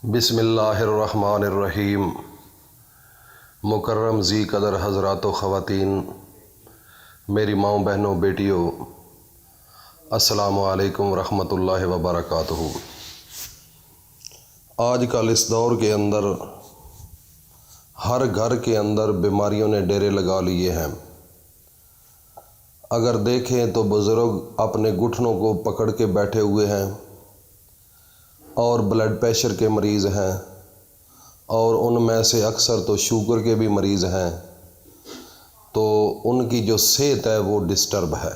بسم اللہ الرحمن الرحیم۔ مکرم ذی قدر حضرات و خواتین، میری ماؤں بہنوں بیٹیوں، السلام علیکم ورحمۃ اللہ وبرکاتہ۔ آج کل اس دور کے اندر ہر گھر کے اندر بیماریوں نے ڈیرے لگا لیے ہیں۔ اگر دیکھیں تو بزرگ اپنے گھٹنوں کو پکڑ کے بیٹھے ہوئے ہیں اور بلڈ پریشر کے مریض ہیں، اور ان میں سے اکثر تو شوگر کے بھی مریض ہیں، تو ان کی جو صحت ہے وہ ڈسٹرب ہے۔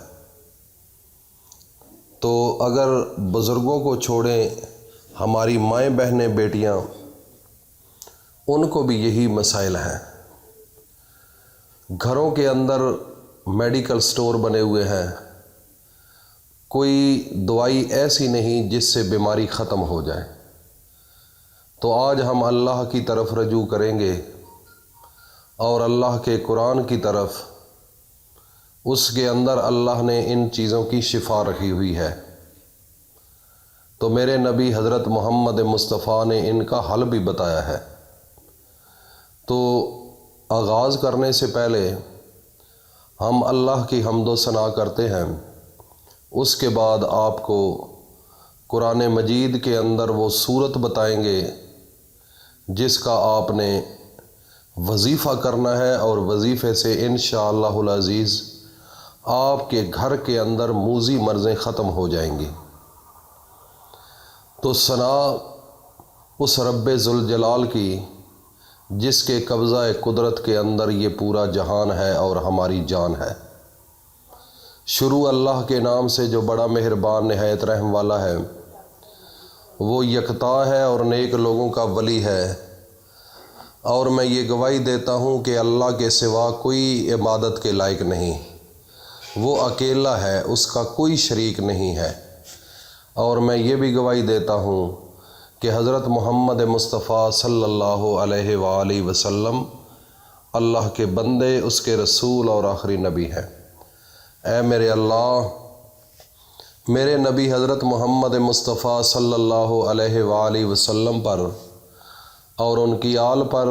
تو اگر بزرگوں کو چھوڑیں، ہماری مائیں بہنیں بیٹیاں، ان کو بھی یہی مسائل ہیں۔ گھروں کے اندر میڈیکل سٹور بنے ہوئے ہیں، کوئی دوائی ایسی نہیں جس سے بیماری ختم ہو جائے۔ تو آج ہم اللہ کی طرف رجوع کریں گے اور اللہ کے قرآن کی طرف۔ اس کے اندر اللہ نے ان چیزوں کی شفا رکھی ہوئی ہے، تو میرے نبی حضرت محمد مصطفیٰ نے ان کا حل بھی بتایا ہے۔ تو آغاز کرنے سے پہلے ہم اللہ کی حمد و ثنا کرتے ہیں، اس کے بعد آپ کو قرآن مجید کے اندر وہ سورت بتائیں گے جس کا آپ نے وظیفہ کرنا ہے، اور وظیفے سے انشاءاللہ العزیز آپ کے گھر کے اندر موذی مرضیں ختم ہو جائیں گی۔ تو ثنا اس رب ذوالجلال کی جس کے قبضہ قدرت کے اندر یہ پورا جہان ہے اور ہماری جان ہے۔ شروع اللہ کے نام سے جو بڑا مہربان نہایت رحم والا ہے، وہ یکتا ہے اور نیک لوگوں کا ولی ہے۔ اور میں یہ گواہی دیتا ہوں کہ اللہ کے سوا کوئی عبادت کے لائق نہیں، وہ اکیلا ہے، اس کا کوئی شریک نہیں ہے۔ اور میں یہ بھی گواہی دیتا ہوں کہ حضرت محمد مصطفیٰ صلی اللہ علیہ وآلہ وسلم اللہ کے بندے، اس کے رسول اور آخری نبی ہیں۔ اے میرے اللہ، میرے نبی حضرت محمد مصطفیٰ صلی اللہ علیہ وآلہ وسلم پر اور ان کی آل پر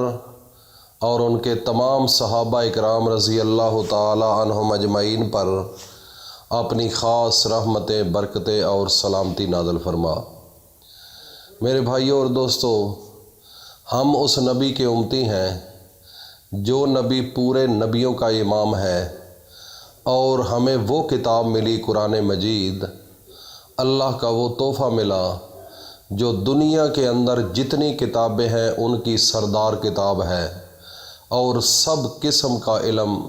اور ان کے تمام صحابہ اکرام رضی اللہ تعالی عنہم اجمعین پر اپنی خاص رحمتیں، برکتیں اور سلامتی نازل فرما۔ میرے بھائیوں اور دوستو، ہم اس نبی کے امتی ہیں جو نبی پورے نبیوں کا امام ہے، اور ہمیں وہ کتاب ملی قرآن مجید، اللہ کا وہ تحفہ ملا جو دنیا کے اندر جتنی کتابیں ہیں ان کی سردار کتاب ہے، اور سب قسم کا علم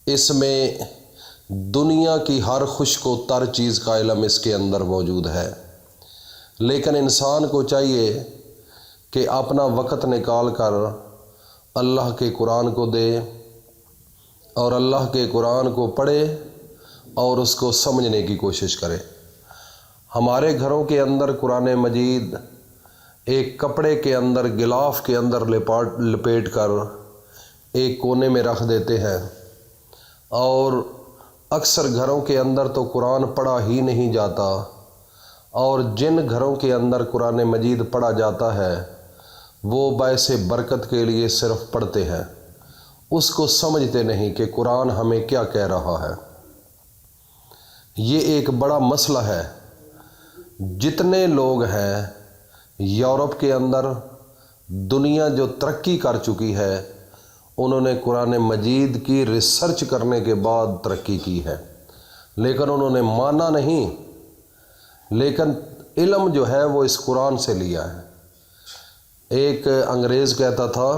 اس میں، دنیا کی ہر خشک و تر چیز کا علم اس کے اندر موجود ہے۔ لیکن انسان کو چاہیے کہ اپنا وقت نکال کر اللہ کے قرآن کو دے اور اللہ کے قرآن کو پڑھے اور اس کو سمجھنے کی کوشش کرے۔ ہمارے گھروں کے اندر قرآن مجید ایک کپڑے کے اندر، غلاف کے اندر لپیٹ کر ایک کونے میں رکھ دیتے ہیں، اور اکثر گھروں کے اندر تو قرآن پڑھا ہی نہیں جاتا، اور جن گھروں کے اندر قرآن مجید پڑھا جاتا ہے وہ باعث برکت کے لیے صرف پڑھتے ہیں، اس کو سمجھتے نہیں کہ قرآن ہمیں کیا کہہ رہا ہے۔ یہ ایک بڑا مسئلہ ہے۔ جتنے لوگ ہیں یورپ کے اندر، دنیا جو ترقی کر چکی ہے، انہوں نے قرآن مجید کی ریسرچ کرنے کے بعد ترقی کی ہے، لیکن انہوں نے مانا نہیں، لیکن علم جو ہے وہ اس قرآن سے لیا ہے۔ ایک انگریز کہتا تھا،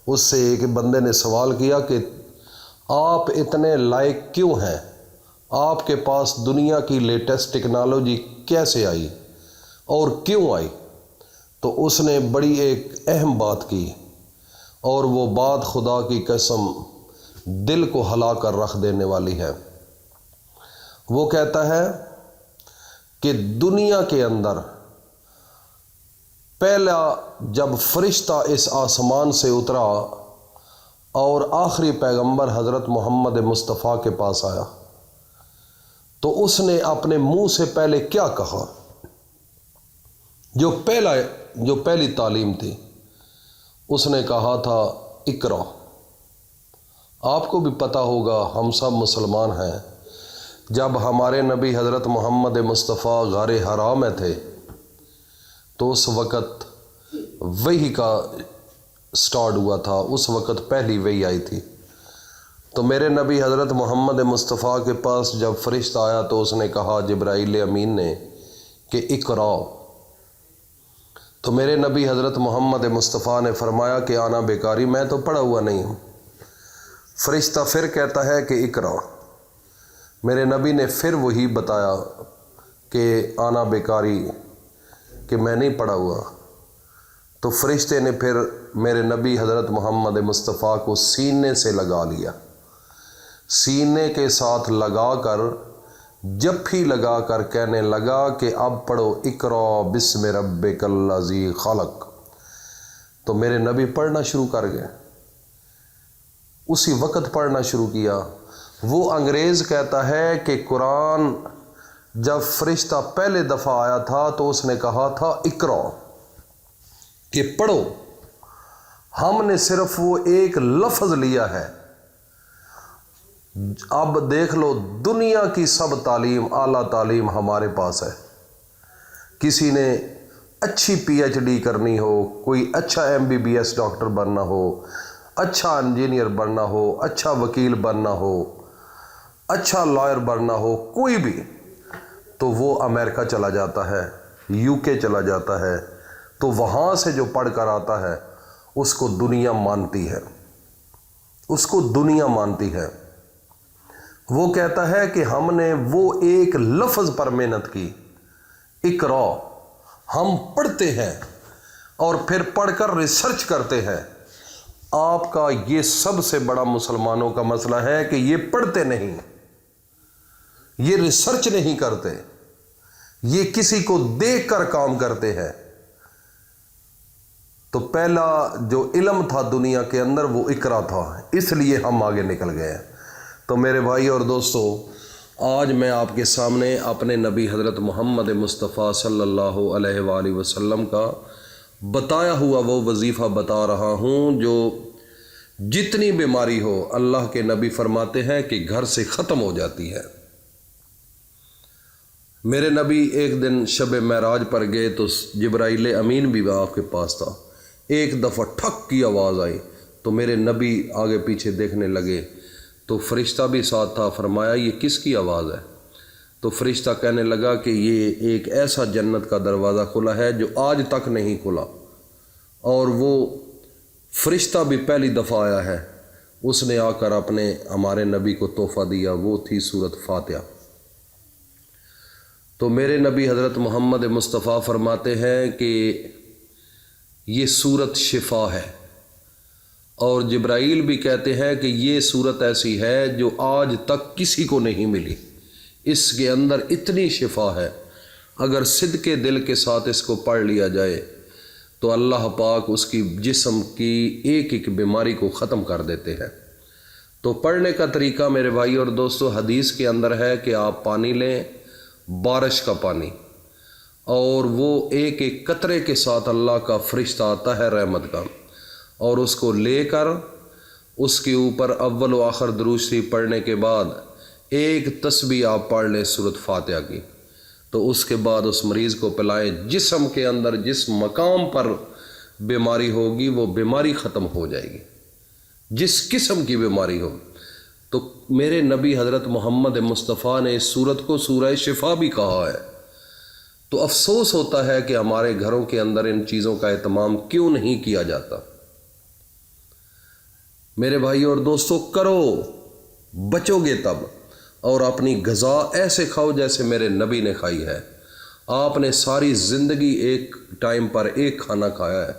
اس سے ایک بندے نے سوال کیا کہ آپ اتنے لائق کیوں ہیں، آپ کے پاس دنیا کی لیٹسٹ ٹیکنالوجی کیسے آئی اور کیوں آئی؟ تو اس نے بڑی ایک اہم بات کی، اور وہ بات خدا کی قسم دل کو ہلا کر رکھ دینے والی ہے۔ وہ کہتا ہے کہ دنیا کے اندر پہلا جب فرشتہ اس آسمان سے اترا اور آخری پیغمبر حضرت محمد مصطفیٰ کے پاس آیا، تو اس نے اپنے منہ سے پہلے کیا کہا؟ جو پہلا جو پہلی تعلیم تھی اس نے کہا تھا اقرا۔ آپ کو بھی پتہ ہوگا، ہم سب مسلمان ہیں، جب ہمارے نبی حضرت محمد مصطفیٰ غار حرا میں تھے تو اس وقت وحی کا سٹارٹ ہوا تھا، اس وقت پہلی وحی آئی تھی۔ تو میرے نبی حضرت محمد مصطفیٰ کے پاس جب فرشتہ آیا تو اس نے کہا جبرائیل امین نے کہ اقرا۔ تو میرے نبی حضرت محمد مصطفیٰ نے فرمایا کہ آنا بیکاری، میں تو پڑھا ہوا نہیں ہوں۔ فرشتہ پھر کہتا ہے کہ اقرا۔ میرے نبی نے پھر وہی بتایا کہ آنا بیکاری، کہ میں نہیں پڑھا ہوا۔ تو فرشتے نے پھر میرے نبی حضرت محمد مصطفیٰ کو سینے سے لگا لیا، سینے کے ساتھ لگا کر جپھی لگا کر کہنے لگا کہ اب پڑھو اقرا بسم ربک الذی خلق۔ تو میرے نبی پڑھنا شروع کر گئے، اسی وقت پڑھنا شروع کیا۔ وہ انگریز کہتا ہے کہ قرآن جب فرشتہ پہلے دفعہ آیا تھا تو اس نے کہا تھا اقرا، کہ پڑھو۔ ہم نے صرف وہ ایک لفظ لیا ہے۔ اب دیکھ لو، دنیا کی سب تعلیم، اعلیٰ تعلیم ہمارے پاس ہے۔ کسی نے اچھی پی ایچ ڈی کرنی ہو، کوئی اچھا MBBS ڈاکٹر بننا ہو، اچھا انجینئر بننا ہو، اچھا وکیل بننا ہو، اچھا لائر بننا ہو، کوئی بھی، تو وہ امریکہ چلا جاتا ہے، UK چلا جاتا ہے، تو وہاں سے جو پڑھ کر آتا ہے اس کو دنیا مانتی ہے، اس کو دنیا مانتی ہے۔ وہ کہتا ہے کہ ہم نے وہ ایک لفظ پر محنت کی، اقرا۔ ہم پڑھتے ہیں اور پھر پڑھ کر ریسرچ کرتے ہیں۔ آپ کا یہ سب سے بڑا مسلمانوں کا مسئلہ ہے کہ یہ پڑھتے نہیں، یہ ریسرچ نہیں کرتے، یہ کسی کو دیکھ کر کام کرتے ہیں۔ تو پہلا جو علم تھا دنیا کے اندر وہ اقرا تھا، اس لیے ہم آگے نکل گئے ہیں۔ تو میرے بھائی اور دوستو، آج میں آپ کے سامنے اپنے نبی حضرت محمد مصطفیٰ صلی اللہ علیہ وآلہ وسلم کا بتایا ہوا وہ وظیفہ بتا رہا ہوں جو جتنی بیماری ہو اللہ کے نبی فرماتے ہیں کہ گھر سے ختم ہو جاتی ہے۔ میرے نبی ایک دن شب معراج پر گئے تو جبرائیل امین بھی آپ کے پاس تھا۔ ایک دفعہ ٹھک کی آواز آئی تو میرے نبی آگے پیچھے دیکھنے لگے تو فرشتہ بھی ساتھ تھا۔ فرمایا یہ کس کی آواز ہے؟ تو فرشتہ کہنے لگا کہ یہ ایک ایسا جنت کا دروازہ کھلا ہے جو آج تک نہیں کھلا، اور وہ فرشتہ بھی پہلی دفعہ آیا ہے، اس نے آ کر اپنے ہمارے نبی کو تحفہ دیا، وہ تھی سورۃ فاتحہ۔ تو میرے نبی حضرت محمد مصطفیٰ فرماتے ہیں کہ یہ سورت شفا ہے، اور جبرائیل بھی کہتے ہیں کہ یہ سورت ایسی ہے جو آج تک کسی کو نہیں ملی، اس کے اندر اتنی شفا ہے، اگر صدقے دل کے ساتھ اس کو پڑھ لیا جائے تو اللہ پاک اس کی جسم کی ایک ایک بیماری کو ختم کر دیتے ہیں۔ تو پڑھنے کا طریقہ میرے بھائی اور دوستو حدیث کے اندر ہے کہ آپ پانی لیں، بارش کا پانی، اور وہ ایک ایک قطرے کے ساتھ اللہ کا فرشتہ آتا ہے رحمت کا، اور اس کو لے کر اس کے اوپر اول و آخر درود شریف پڑھنے کے بعد ایک تسبیح آپ پڑھ لیں سورۃ فاتحہ کی، تو اس کے بعد اس مریض کو پلائیں۔ جسم کے اندر جس مقام پر بیماری ہوگی وہ بیماری ختم ہو جائے گی، جس قسم کی بیماری ہو۔ تو میرے نبی حضرت محمد مصطفیٰ نے اس سورت کو سورہ شفا بھی کہا ہے۔ تو افسوس ہوتا ہے کہ ہمارے گھروں کے اندر ان چیزوں کا اہتمام کیوں نہیں کیا جاتا۔ میرے بھائی اور دوستو، کرو، بچو گے تب، اور اپنی غذا ایسے کھاؤ جیسے میرے نبی نے کھائی ہے۔ آپ نے ساری زندگی ایک ٹائم پر ایک کھانا کھایا ہے،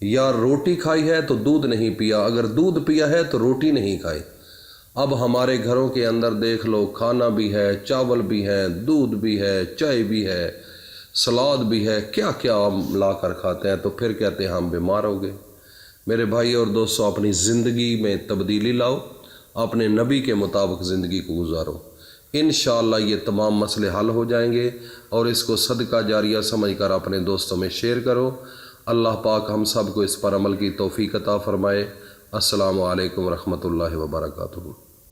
یا روٹی کھائی ہے تو دودھ نہیں پیا، اگر دودھ پیا ہے تو روٹی نہیں کھائی۔ اب ہمارے گھروں کے اندر دیکھ لو، کھانا بھی ہے، چاول بھی ہے، دودھ بھی ہے، چائے بھی ہے، سلاد بھی ہے، کیا کیا ہم لا کر کھاتے ہیں، تو پھر کہتے ہیں ہم بیمار ہو گئے۔ میرے بھائی اور دوستو، اپنی زندگی میں تبدیلی لاؤ، اپنے نبی کے مطابق زندگی کو گزارو۔ انشاءاللہ یہ تمام مسئلے حل ہو جائیں گے، اور اس کو صدقہ جاریہ سمجھ کر اپنے دوستوں میں شیئر کرو۔ اللہ پاک ہم سب کو اس پر عمل کی توفیق عطا فرمائے۔ السلام علیکم ورحمۃ اللہ وبرکاتہ۔